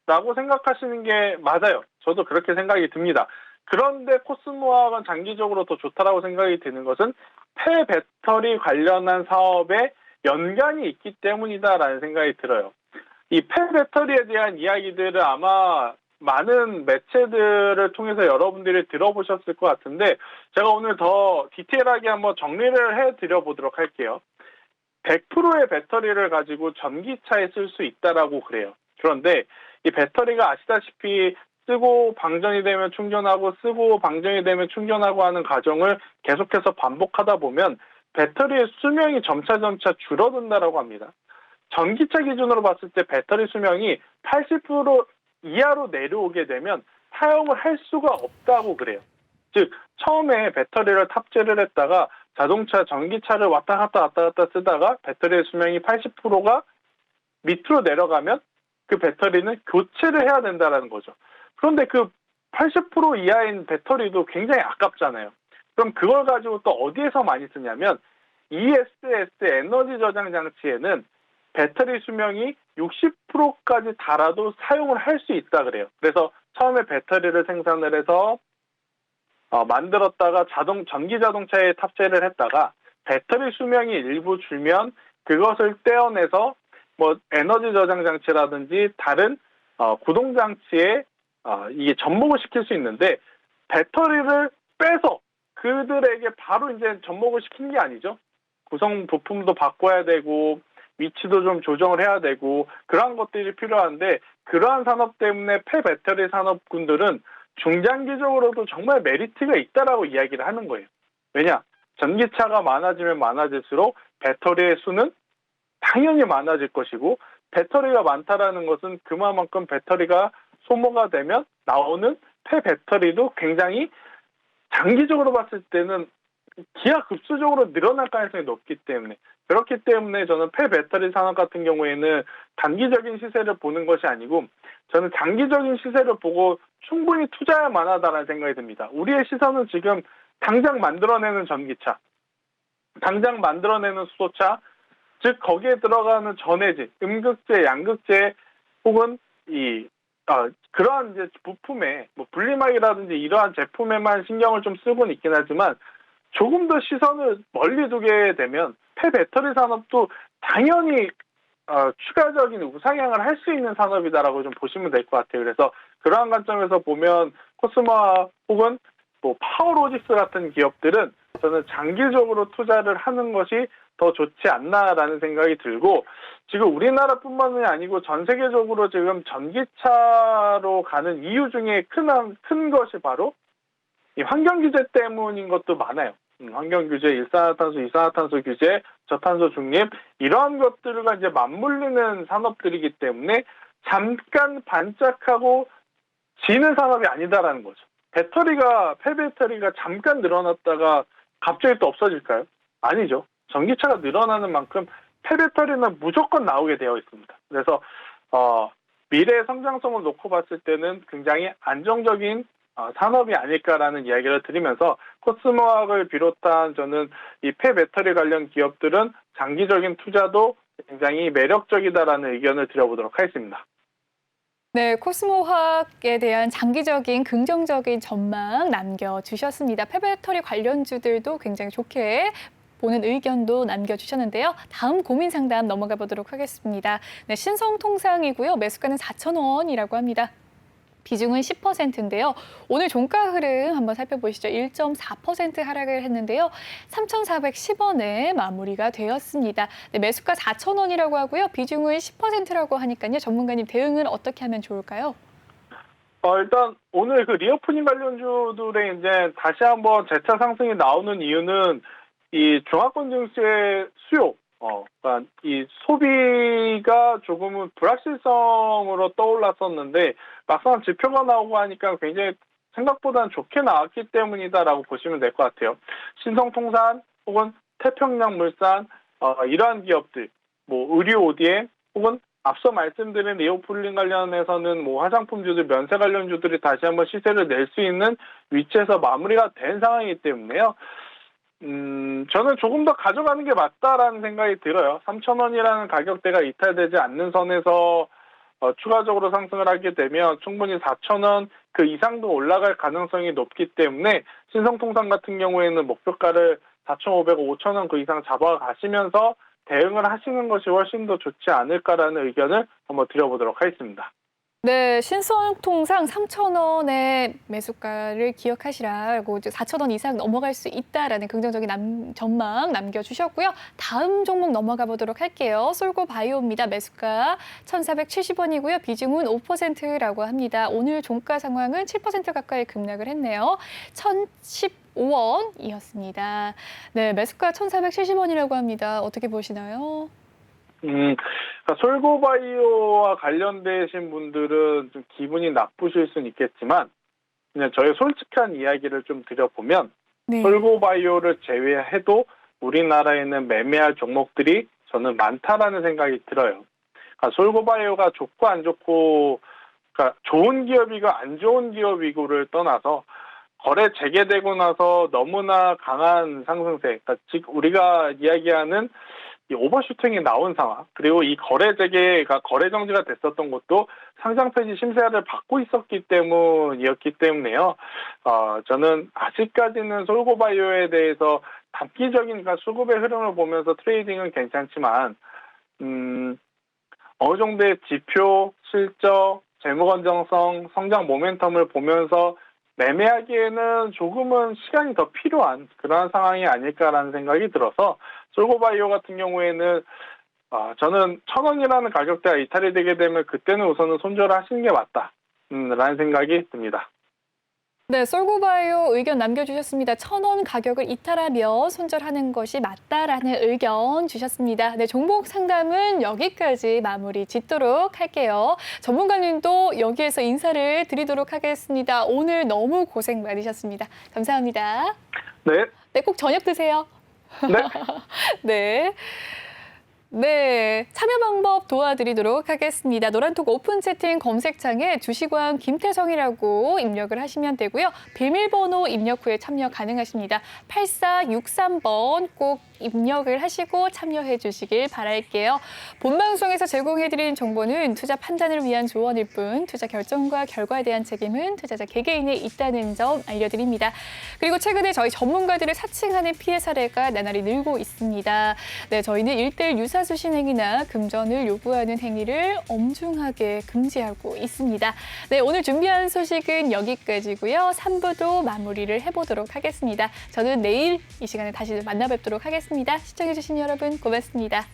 라고 생각하시는 게 맞아요. 저도 그렇게 생각이 듭니다. 그런데 코스모화학은 장기적으로 더 좋다라고 생각이 드는 것은 폐배터리 관련한 사업에 연관이 있기 때문이다라는 생각이 들어요. 이 폐배터리에 대한 이야기들을 아마 많은 매체들을 통해서 여러분들이 들어보셨을 것 같은데 제가 오늘 더 디테일하게 한번 정리를 해드려 보도록 할게요. 100%의 배터리를 가지고 전기차에 쓸 수 있다라고 그래요. 그런데 이 배터리가 아시다시피 쓰고 방전이 되면 충전하고 쓰고 방전이 되면 충전하고 하는 과정을 계속해서 반복하다 보면 배터리의 수명이 점차 줄어든다라고 합니다. 전기차 기준으로 봤을 때 배터리 수명이 80% 이하로 내려오게 되면 사용을 할 수가 없다고 그래요. 즉 처음에 배터리를 탑재를 했다가 자동차, 전기차를 왔다 갔다 쓰다가 배터리의 수명이 80%가 밑으로 내려가면 그 배터리는 교체를 해야 된다는 거죠. 그런데 그 80% 이하인 배터리도 굉장히 아깝잖아요. 그럼 그걸 가지고 또 어디에서 많이 쓰냐면 ESS 에너지 저장 장치에는 배터리 수명이 60%까지 달아도 사용을 할 수 있다 그래요. 그래서 처음에 배터리를 생산을 해서 만들었다가 전기 자동차에 탑재를 했다가 배터리 수명이 일부 줄면 그것을 떼어내서 뭐 에너지 저장 장치라든지 다른 구동 장치에 이게 접목을 시킬 수 있는데 배터리를 빼서 그들에게 바로 이제 접목을 시키는 게 아니죠. 구성 부품도 바꿔야 되고 위치도 좀 조정을 해야 되고 그러한 것들이 필요한데 그러한 산업 때문에 폐배터리 산업군들은 중장기적으로도 정말 메리트가 있다라고 이야기를 하는 거예요. 왜냐? 전기차가 많아지면 많아질수록 배터리의 수는 당연히 많아질 것이고 배터리가 많다라는 것은 그만큼 배터리가 소모가 되면 나오는 폐배터리도 굉장히 장기적으로 봤을 때는 기하급수적으로 늘어날 가능성이 높기 때문에 그렇기 때문에 저는 폐배터리 산업 같은 경우에는 단기적인 시세를 보는 것이 아니고 저는 장기적인 시세를 보고 충분히 투자할 만하다는 생각이 듭니다. 우리의 시선은 지금 당장 만들어내는 전기차, 당장 만들어내는 수소차, 즉 거기에 들어가는 전해질, 음극재, 양극재 혹은 그러한 이제 부품에 뭐 분리막이라든지 이러한 제품에만 신경을 좀 쓰고는 있긴 하지만 조금 더 시선을 멀리 두게 되면 폐배터리 산업도 당연히 추가적인 우상향을 할 수 있는 산업이다라고 좀 보시면 될 것 같아요. 그래서 그러한 관점에서 보면 코스모와 혹은 뭐 파워로직스 같은 기업들은 저는 장기적으로 투자를 하는 것이 더 좋지 않나라는 생각이 들고 지금 우리나라뿐만이 아니고 전 세계적으로 지금 전기차로 가는 이유 중에 큰 것이 바로 이 환경 규제 때문인 것도 많아요. 환경 규제, 일산화탄소, 이산화탄소 규제, 저탄소 중립 이러한 것들과 이제 맞물리는 산업들이기 때문에 잠깐 반짝하고 지는 산업이 아니다라는 거죠. 폐배터리가 잠깐 늘어났다가 갑자기 또 없어질까요? 아니죠. 전기차가 늘어나는 만큼 폐배터리는 무조건 나오게 되어 있습니다. 그래서 미래의 성장성을 놓고 봤을 때는 굉장히 안정적인 산업이 아닐까라는 이야기를 드리면서 코스모학을 비롯한 저는 이 폐배터리 관련 기업들은 장기적인 투자도 굉장히 매력적이다라는 의견을 드려보도록 하겠습니다. 네, 코스모화학에 대한 장기적인 긍정적인 전망 남겨주셨습니다. 폐배터리 관련주들도 굉장히 좋게 보는 의견도 남겨주셨는데요. 다음 고민 상담 넘어가 보도록 하겠습니다. 네, 신성통상이고요. 매수가는 4,000원이라고 합니다. 비중은 10%인데요. 오늘 종가 흐름 한번 살펴보시죠. 1.4% 하락을 했는데요. 3,410원에 마무리가 되었습니다. 네, 매수가 4,000원이라고 하고요. 비중은 10%라고 하니까요. 전문가님 대응은 어떻게 하면 좋을까요? 일단 오늘 그 리오프닝 관련주들의 이제 다시 한번 재차 상승이 나오는 이유는 이 종합권 증시의 수요, 그러니까 이 소비가 조금은 불확실성으로 떠올랐었는데 막상 지표가 나오고 하니까 굉장히 생각보다는 좋게 나왔기 때문이다라고 보시면 될 것 같아요. 신성통산 혹은 태평양물산 이러한 기업들, 뭐 의류 ODM 혹은 앞서 말씀드린 리오프닝 관련해서는 뭐 화장품주들, 면세 관련주들이 다시 한번 시세를 낼 수 있는 위치에서 마무리가 된 상황이기 때문에요. 저는 조금 더 가져가는 게 맞다라는 생각이 들어요. 3,000원이라는 가격대가 이탈되지 않는 선에서 추가적으로 상승을 하게 되면 충분히 4,000원 그 이상도 올라갈 가능성이 높기 때문에 신성통상 같은 경우에는 목표가를 4,500원, 5,000원 그 이상 잡아가시면서 대응을 하시는 것이 훨씬 더 좋지 않을까라는 의견을 한번 드려보도록 하겠습니다. 네, 신성통상 3,000원의 매수가를 기억하시라고 4,000원 이상 넘어갈 수 있다라는 긍정적인 전망 남겨주셨고요. 다음 종목 넘어가 보도록 할게요. 솔고바이오입니다. 매수가 1,470원이고요. 비중은 5%라고 합니다. 오늘 종가 상황은 7% 가까이 급락을 했네요. 1,015원이었습니다. 네, 매수가 1,470원이라고 합니다. 어떻게 보시나요? 그러니까 솔고바이오와 관련되신 분들은 좀 기분이 나쁘실 수는 있겠지만 그냥 저의 솔직한 이야기를 좀 드려보면 네. 솔고바이오를 제외해도 우리나라에는 매매할 종목들이 저는 많다라는 생각이 들어요. 그러니까 솔고바이오가 좋고 안 좋고, 그러니까 좋은 기업이고 안 좋은 기업이고를 떠나서 거래 재개되고 나서 너무나 강한 상승세, 그러니까 즉 우리가 이야기하는 이 오버슈팅이 나온 상황, 그리고 이 거래 재개가 거래 정지가 됐었던 것도 상장 폐지 심사를 받고 있었기 때문이었기 때문에요. 저는 아직까지는 솔고바이오에 대해서 단기적인 그러니까 수급의 흐름을 보면서 트레이딩은 괜찮지만 어느 정도의 지표, 실적, 재무 건전성, 성장 모멘텀을 보면서 매매하기에는 조금은 시간이 더 필요한 그러한 상황이 아닐까라는 생각이 들어서 솔고바이오 같은 경우에는 저는 1,000원이라는 가격대가 이탈이 되게 되면 그때는 우선은 손절을 하시는 게 맞다 라는 생각이 듭니다. 네, 솔고바이오 의견 남겨주셨습니다. 1,000원 가격을 이탈하며 손절하는 것이 맞다라는 의견 주셨습니다. 네, 종목 상담은 여기까지 마무리 짓도록 할게요. 전문가님도 여기에서 인사를 드리도록 하겠습니다. 오늘 너무 고생 많으셨습니다. 감사합니다. 네. 네, 꼭 저녁 드세요. 네. 네. 네, 참여 방법 도와드리도록 하겠습니다. 노란톡 오픈 채팅 검색창에 주식왕 김태성이라고 입력을 하시면 되고요. 비밀번호 입력 후에 참여 가능하십니다. 8463번 꼭 입력을 하시고 참여해 주시길 바랄게요. 본 방송에서 제공해드린 정보는 투자 판단을 위한 조언일 뿐 투자 결정과 결과에 대한 책임은 투자자 개개인에 있다는 점 알려드립니다. 그리고 최근에 저희 전문가들을 사칭하는 피해 사례가 나날이 늘고 있습니다. 네, 저희는 1대1 유사수신 행위나 금전을 요구하는 행위를 엄중하게 금지하고 있습니다. 네, 오늘 준비한 소식은 여기까지고요. 3부도 마무리를 해보도록 하겠습니다. 저는 내일 이 시간에 다시 만나뵙도록 하겠습니다. 시청해주신 여러분 고맙습니다.